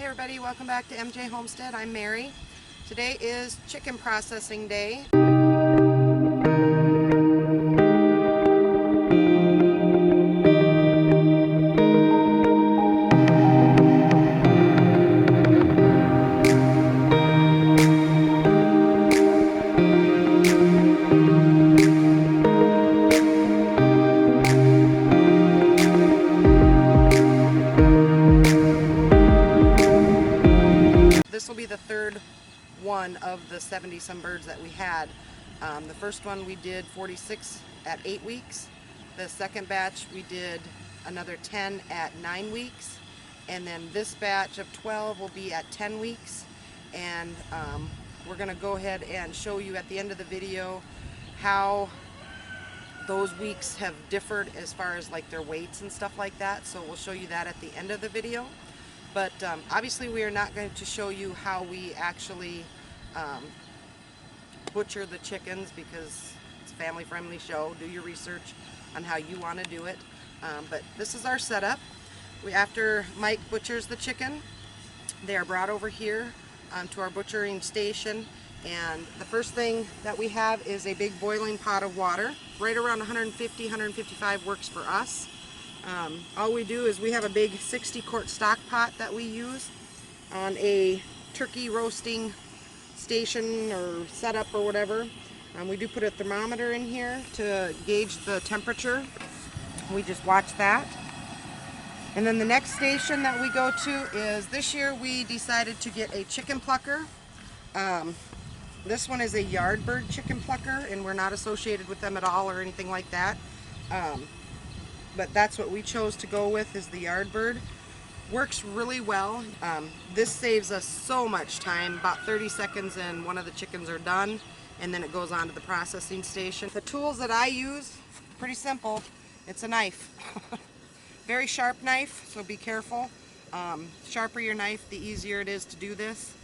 everybody, welcome back to MJ Homestead. I'm Mary. Today is chicken processing day. This will be the third one of the 70 some birds that we had. The first one we did 46 at 8 weeks. The second batch we did another 10 at 9 weeks. And then this batch of 12 will be at 10 weeks. And we're going to go ahead and show you at the end of the video how those weeks have differed as far as like their weights and stuff like that. So we'll show you that at the end of the video. But obviously we are not going to show you how we actually butcher the chickens because it's a family-friendly show. Do your research on how you want to do it. But this is our setup. After Mike butchers the chicken, they are brought over here to our butchering station. And the first thing that we have is a big boiling pot of water. Right around 150, 155 works for us. All we do is we have a big 60-quart stock pot that we use on a turkey roasting station or setup or whatever. We do put a thermometer in here to gauge the temperature. We just watch that. And then the next station that we go to is, this year we decided to get a chicken plucker. This one is a yard bird chicken plucker, and we're not associated with them at all or anything like that. But that's what we chose to go with, is the yard bird. Works really well. This saves us so much time. About 30 seconds and one of the chickens are done, and then it goes on to the processing station. The tools that I use, pretty simple. It's a knife. Very sharp knife, so be careful. Sharper your knife, the easier it is to do this.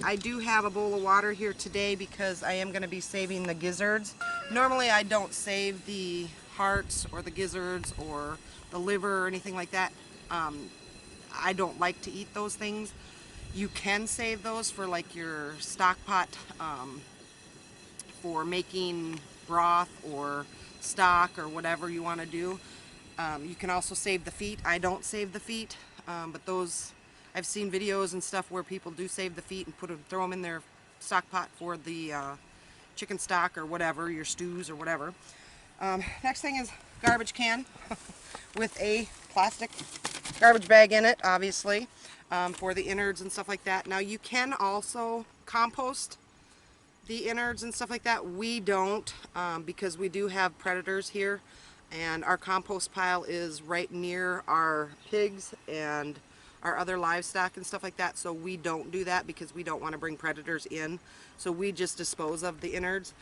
I do have a bowl of water here today because I am going to be saving the gizzards. Normally I don't save the hearts or the gizzards or the liver or anything like that. I don't like to eat those things. You can save those for like your stock pot for making broth or stock or whatever you want to do. You can also save the feet. I don't save the feet, but those, I've seen videos and stuff where people do save the feet and throw them in their stock pot for the chicken stock or whatever, your stews or whatever. Next thing is garbage can with a plastic garbage bag in it, obviously, for the innards and stuff like that. Now you can also compost the innards and stuff like that. We don't, because we do have predators here, and our compost pile is right near our pigs and our other livestock and stuff like that, so we don't do that because we don't want to bring predators in. So we just dispose of the innards.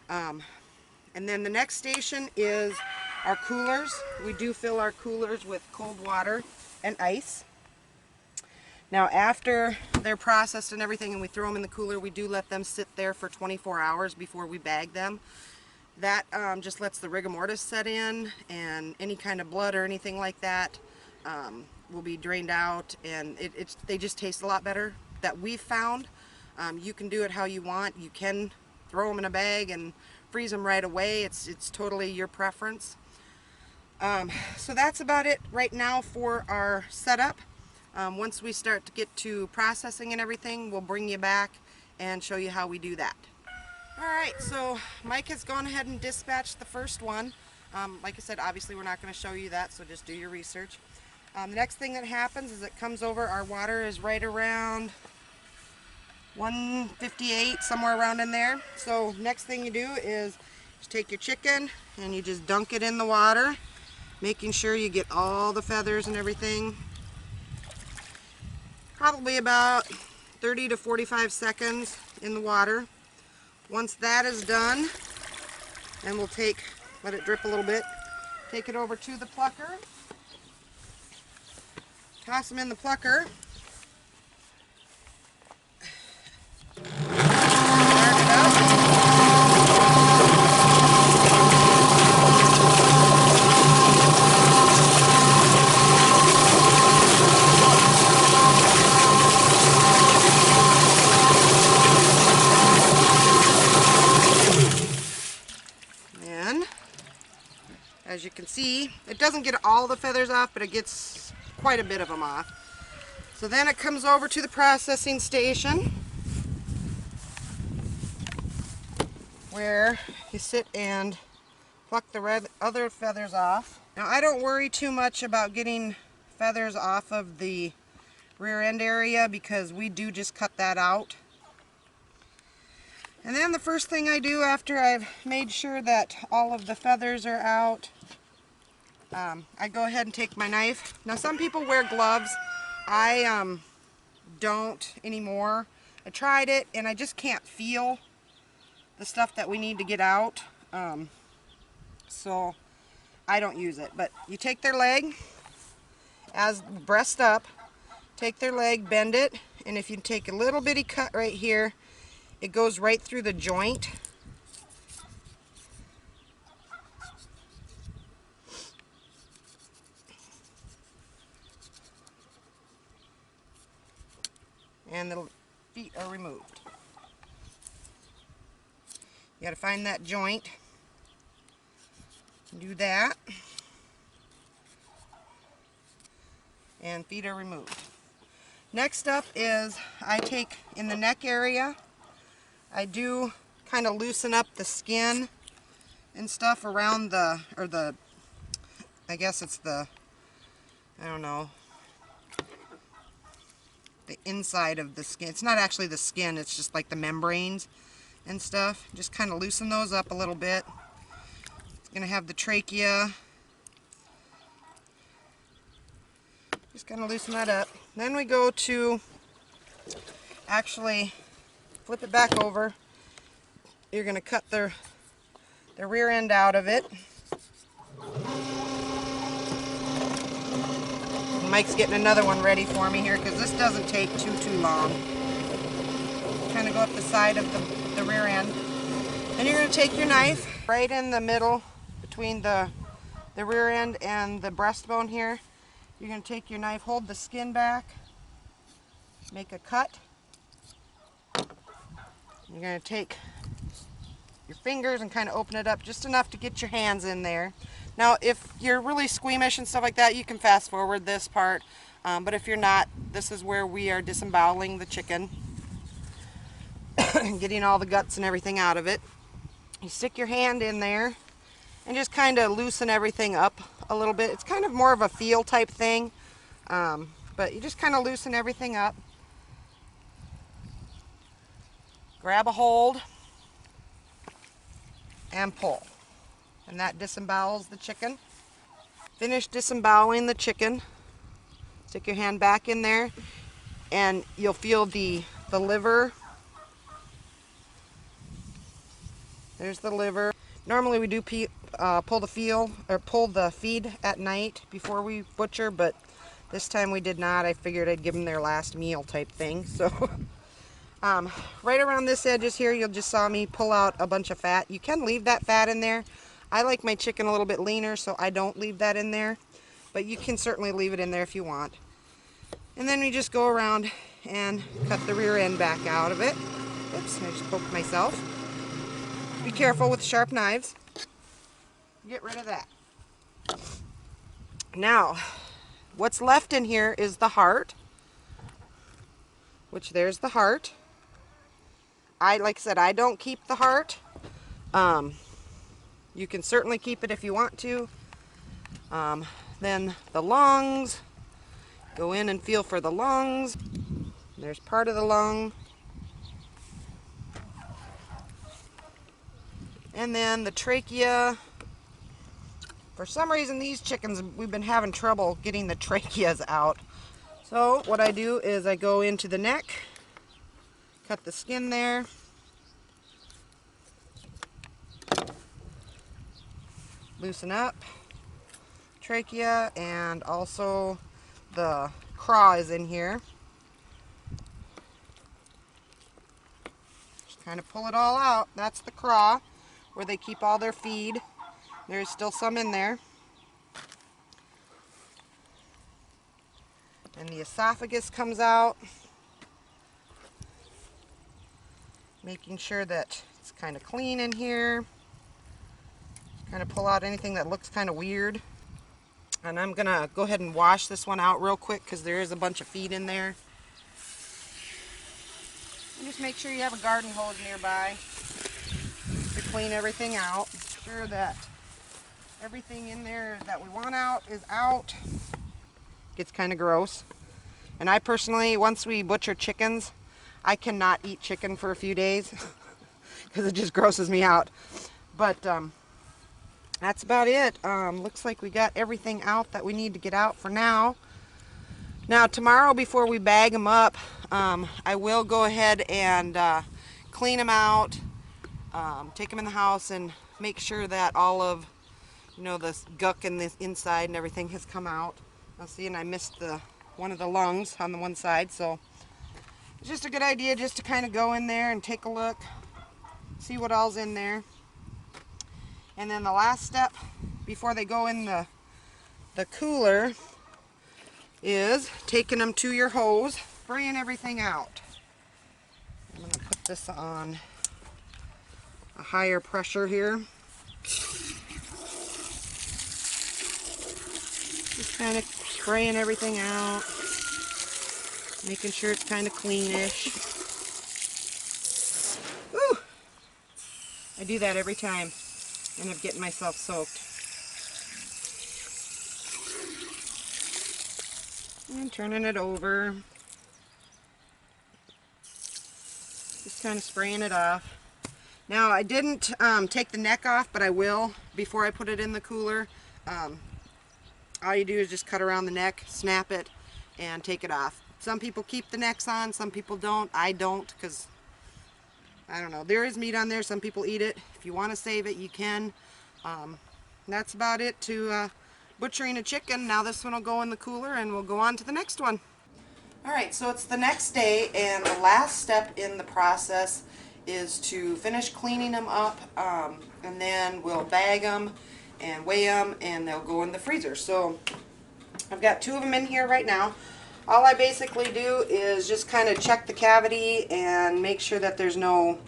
And then the next station is our coolers. We do fill our coolers with cold water and ice. Now after they're processed and everything and we throw them in the cooler, we do let them sit there for 24 hours before we bag them. That just lets the rigor mortis set in, and any kind of blood or anything like that will be drained out, and they just taste a lot better, that we've found. You can do it how you want. You can throw them in a bag and freeze them right away. It's totally your preference. So that's about it right now for our setup. Once we start to get to processing and everything, we'll bring you back and show you how we do that. Alright, so Mike has gone ahead and dispatched the first one. Like I said, obviously we're not going to show you that, so just do your research. The next thing that happens is it comes over, our water is right around 158, somewhere around in there. So next thing you do is just take your chicken and you just dunk it in the water, making sure you get all the feathers and everything. Probably about 30 to 45 seconds in the water. Once that is done, then we'll let it drip a little bit, take it over to the plucker, toss them in the plucker, start it up. can see, it doesn't get all the feathers off, but it gets quite a bit of them off. So then it comes over to the processing station where you sit and pluck the other feathers off. Now I don't worry too much about getting feathers off of the rear end area because we do just cut that out. And then the first thing I do after I've made sure that all of the feathers are out, I go ahead and take my knife. Now some people wear gloves. I don't anymore. I tried it and I just can't feel the stuff that we need to get out. So I don't use it. But you take their leg, as breast up, take their leg, bend it, and if you take a little bitty cut right here, it goes right through the joint. And the feet are removed. You got to find that joint. Do that. And feet are removed. Next up is I take in the neck area, I do kind of loosen up the skin and stuff around I guess it's the, I don't know, the inside of the skin. It's not actually the skin, it's just like the membranes and stuff. Just kind of loosen those up a little bit. It's going to have the trachea. Just kind of loosen that up. Then we go to actually flip it back over. You're going to cut the rear end out of it. Mike's getting another one ready for me here because this doesn't take too long. Kind of go up the side of the rear end. Then you're going to take your knife right in the middle between the rear end and the breastbone here. You're going to take your knife, hold the skin back, make a cut. You're going to take your fingers and kind of open it up just enough to get your hands in there. Now if you're really squeamish and stuff like that, you can fast forward this part, but if you're not, this is where we are disemboweling the chicken and getting all the guts and everything out of it. You stick your hand in there and just kind of loosen everything up a little bit. It's kind of more of a feel type thing, but you just kind of loosen everything up. Grab a hold and pull, and that disembowels the chicken. Finish disemboweling the chicken. Stick your hand back in there and you'll feel the liver. There's the liver. Normally we do pull the feed at night before we butcher, but this time we did not. I figured I'd give them their last meal type thing. So right around this edges here, you'll just saw me pull out a bunch of fat. You can leave that fat in there. I like my chicken a little bit leaner, so I don't leave that in there, but you can certainly leave it in there if you want. And then we just go around and cut the rear end back out of it. Oops, I just poked myself. Be careful with sharp knives. Get rid of that. Now, what's left in here is the heart, which there's the heart. Like I said, I don't keep the heart. You can certainly keep it if you want to. Then the lungs, go in and feel for the lungs. There's part of the lung. And then the trachea. For some reason these chickens, we've been having trouble getting the tracheas out. So what I do is I go into the neck, cut the skin there, loosen up trachea, and also the craw is in here. Just kind of pull it all out. That's the craw, where they keep all their feed. There's still some in there. And the esophagus comes out. Making sure that it's kind of clean in here. Kind of pull out anything that looks kind of weird. And I'm gonna go ahead and wash this one out real quick because there is a bunch of feed in there. And just make sure you have a garden hose nearby to clean everything out. Make sure that everything in there that we want out is out. Gets kind of gross. And I personally, once we butcher chickens, I cannot eat chicken for a few days because it just grosses me out. But that's about it. Looks like we got everything out that we need to get out for now. Now tomorrow, before we bag them up, I will go ahead and clean them out, take them in the house and make sure that all of, you know, the guck and the inside and everything has come out. Now see, and I missed one of the lungs on the one side, so it's just a good idea just to kind of go in there and take a look, see what all's in there. And then the last step before they go in the cooler is taking them to your hose, spraying everything out. I'm going to put this on a higher pressure here. Just kind of spraying everything out, making sure it's kind of cleanish. Ooh! I do that every time. End up getting myself soaked. And turning it over. Just kind of spraying it off. Now I didn't take the neck off, but I will before I put it in the cooler. All you do is just cut around the neck, snap it, and take it off. Some people keep the necks on, some people don't. I don't, because I don't know. There is meat on there. Some people eat it. If you want to save it, you can. That's about it to butchering a chicken. Now this one will go in the cooler and we'll go on to the next one. Alright, so it's the next day, and the last step in the process is to finish cleaning them up, and then we'll bag them and weigh them, and they'll go in the freezer. So I've got 2 of them in here right now. All I basically do is just kind of check the cavity and make sure that there's no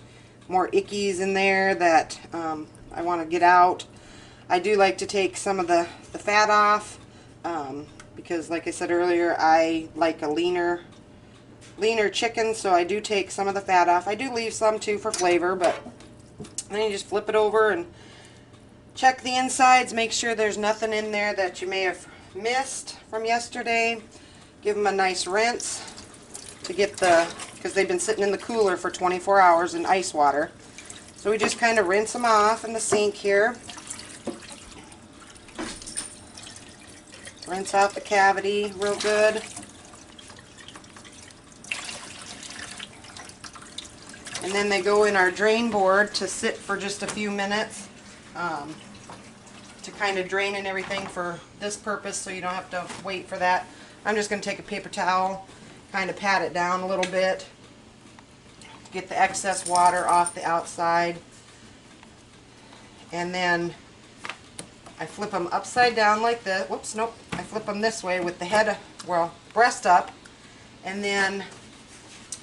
more ickies in there that I want to get out. I do like to take some of the fat off because, like I said earlier, I like a leaner chicken, so I do take some of the fat off. I do leave some too for flavor, but then you just flip it over and check the insides, make sure there's nothing in there that you may have missed from yesterday. Give them a nice rinse to get because they've been sitting in the cooler for 24 hours in ice water. So we just kind of rinse them off in the sink here. Rinse out the cavity real good. And then they go in our drain board to sit for just a few minutes to kind of drain and everything for this purpose, so you don't have to wait for that. I'm just going to take a paper towel, kind of pat it down a little bit, get the excess water off the outside, and then I flip them upside down like this. Whoops, nope. I flip them this way with the head, well, breast up, and then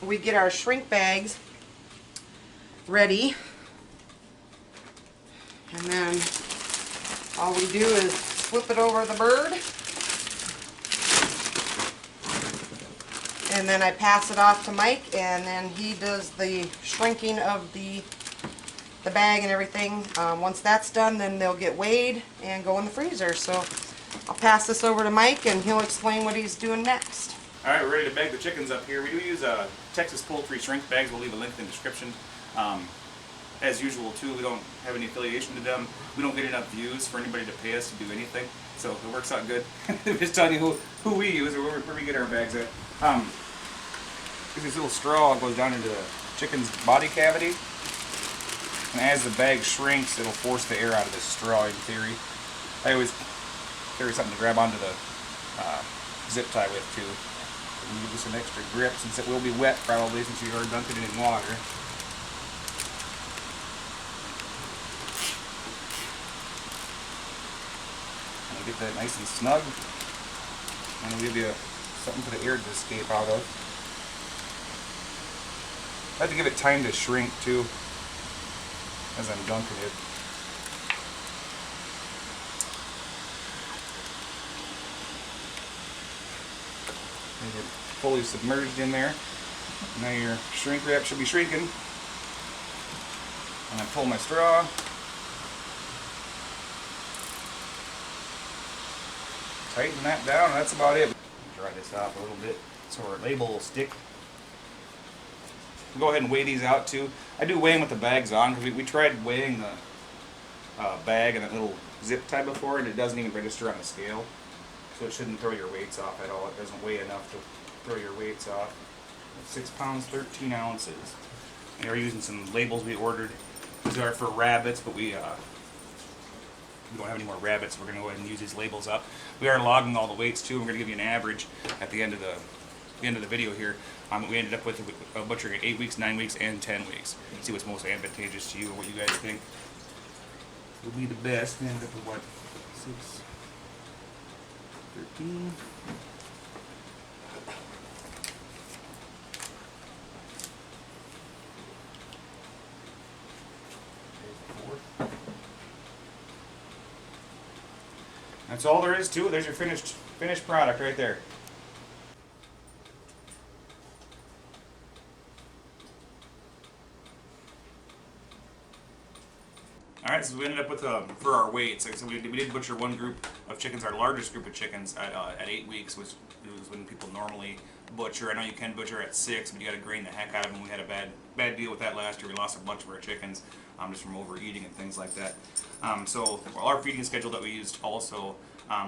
we get our shrink bags ready, and then all we do is flip it over the bird, and then I pass it off to Mike, and then he does the shrinking of the bag and everything. Once that's done, then they'll get weighed and go in the freezer. So I'll pass this over to Mike and he'll explain what he's doing next. Alright, we're ready to bag the chickens up here. We do use Texas poultry shrink bags. We'll leave a link in the description. As usual too, we don't have any affiliation to them. We don't get enough views for anybody to pay us to do anything, so it works out good. We're just telling you who we use or where we get our bags at. This little straw goes down into the chicken's body cavity, and as the bag shrinks, it'll force the air out of this straw, in theory. I always carry something to grab onto the zip tie with too. So we give you some extra grip, since it will be wet probably since you are dunking it in water. Get that nice and snug, and it'll give you something for the air to escape out of. I have to give it time to shrink too as I'm dunking it. They're fully submerged in there. Now your shrink wrap should be shrinking. And I pull my straw. Tighten that down, and that's about it. Dry this off a little bit so our label will stick. We'll go ahead and weigh these out too. I do weigh them with the bags on because we tried weighing the bag and that little zip tie before, and it doesn't even register on the scale. So it shouldn't throw your weights off at all. It doesn't weigh enough to throw your weights off. 6 pounds, 13 ounces. And we're using some labels we ordered. These are for rabbits, but we don't have any more rabbits. We're going to go ahead and use these labels up. We are logging all the weights too. We're going to give you an average at the end of the video here. We ended up with butchering at 8 weeks, 9 weeks, and 10 weeks. See what's most advantageous to you, or what you guys think will be the best. We ended up with what? 6, 13. That's all there is to it. There's your finished product right there. Alright, so we ended up with, for our weights, like I said, we did butcher one group of chickens, our largest group of chickens, at 8 weeks, which was when people normally butcher. I know you can butcher at 6, but you got to grain the heck out of them. We had a bad deal with that last year. We lost a bunch of our chickens just from overeating and things like that. So our feeding schedule that we used also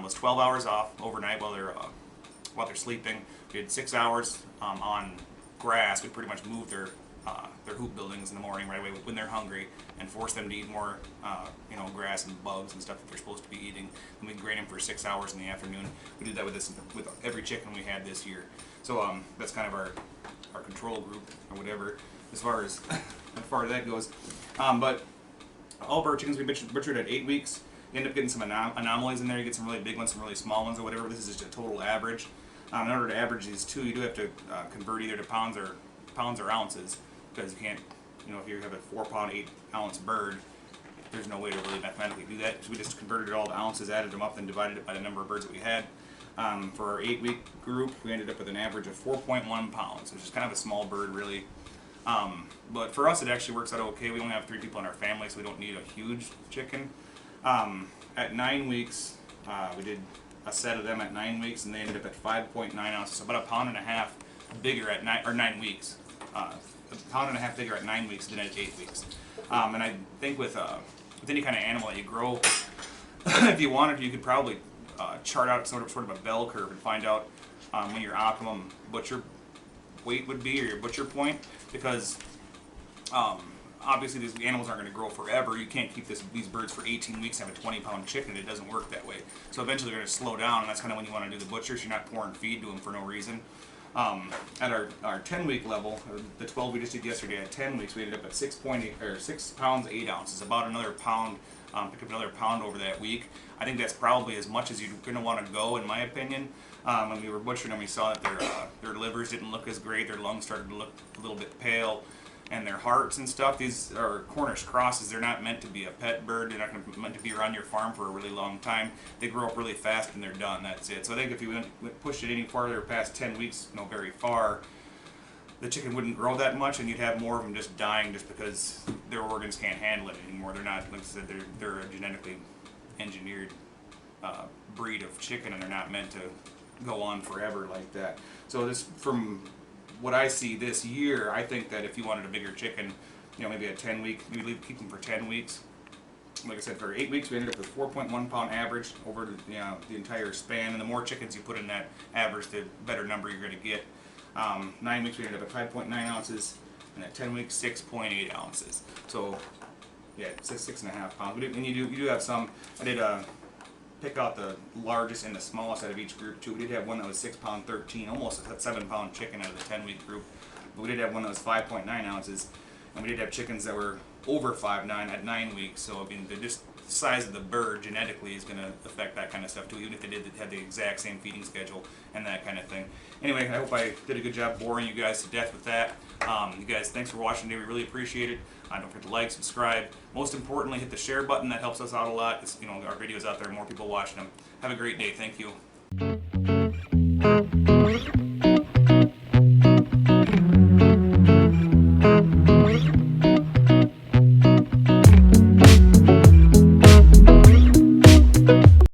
was 12 hours off overnight while they're sleeping. We had 6 hours on grass. We pretty much moved their hoop buildings in the morning right away when they're hungry and force them to eat more grass and bugs and stuff that they're supposed to be eating. And we grain them for 6 hours in the afternoon. We did that with every chicken we had this year. So that's kind of our control group or whatever as far as that goes. But all of our chickens we butchered at 8 weeks. You end up getting some anomalies in there. You get some really big ones, some really small ones or whatever. This is just a total average. In order to average these two, you do have to convert either to pounds or ounces, because you can't, if you have a 4-pound, 8-ounce bird, there's no way to really mathematically do that. So we just converted it all to ounces, added them up, and divided it by the number of birds that we had. For our 8-week group, we ended up with an average of 4.1 pounds, which is kind of a small bird, really. But for us, it actually works out okay. We only have 3 people in our family, so we don't need a huge chicken. At 9 weeks, we did a set of them at 9 weeks, and they ended up at 5.9 ounces, so about 1.5 pounds bigger at 9 weeks. A 1.5 pounds bigger at 9 weeks than at 8 weeks. And I think with any kind of animal that you grow, if you wanted to, you could probably chart out sort of a bell curve and find out when your optimum butcher weight would be, or your butcher point, because obviously these animals aren't going to grow forever. You can't keep these birds for 18 weeks and have a 20-pound chicken. It doesn't work that way. So eventually they're going to slow down, and that's kind of when you want to do the butchers. You're not pouring feed to them for no reason. At our 10-week level, the 12 we just did yesterday, at 10 weeks we ended up at 6 pounds 8 ounces, about another pound. Pick up another pound over that week. I think that's probably as much as you're going to want to go, in my opinion. When we were butchering them, we saw that their livers didn't look as great. Their lungs started to look a little bit pale, and their hearts and stuff. These are Cornish Crosses. They're not meant to be a pet bird. They're not meant to be around your farm for a really long time. They grow up really fast and they're done. That's it. So I think if you pushed it any farther past 10 weeks, very far, the chicken wouldn't grow that much, and you'd have more of them just dying just because their organs can't handle it anymore. They're not, like I said, they're a genetically engineered breed of chicken, and they're not meant to go on forever like that. So this, from what I see this year, I think that if you wanted a bigger chicken, maybe a 10-week, you keep them for 10 weeks. Like I said, for 8 weeks, we ended up with 4.1 pound average over the entire span. And the more chickens you put in that average, the better number you're going to get. 9 weeks, we ended up at 5.9 ounces, and at 10 weeks, 6.8 ounces. So, yeah, 6.5 pounds. And you do have some. I did pick out the largest and the smallest out of each group too. We did have one that was 6 pound 13, almost a 7-pound chicken out of the 10-week group. But we did have one that was 5.9 ounces, and we did have chickens that were over 5.9 at 9 weeks. So I mean, they're just the size of the bird genetically is going to affect that kind of stuff too, even if they had the exact same feeding schedule and that kind of thing. Anyway, I hope I did a good job boring you guys to death with that. You guys, thanks for watching today. We really appreciate it. Don't forget to like, subscribe. Most importantly, hit the share button. That helps us out a lot. Our videos out there, more people watching them. Have a great day. Thank you.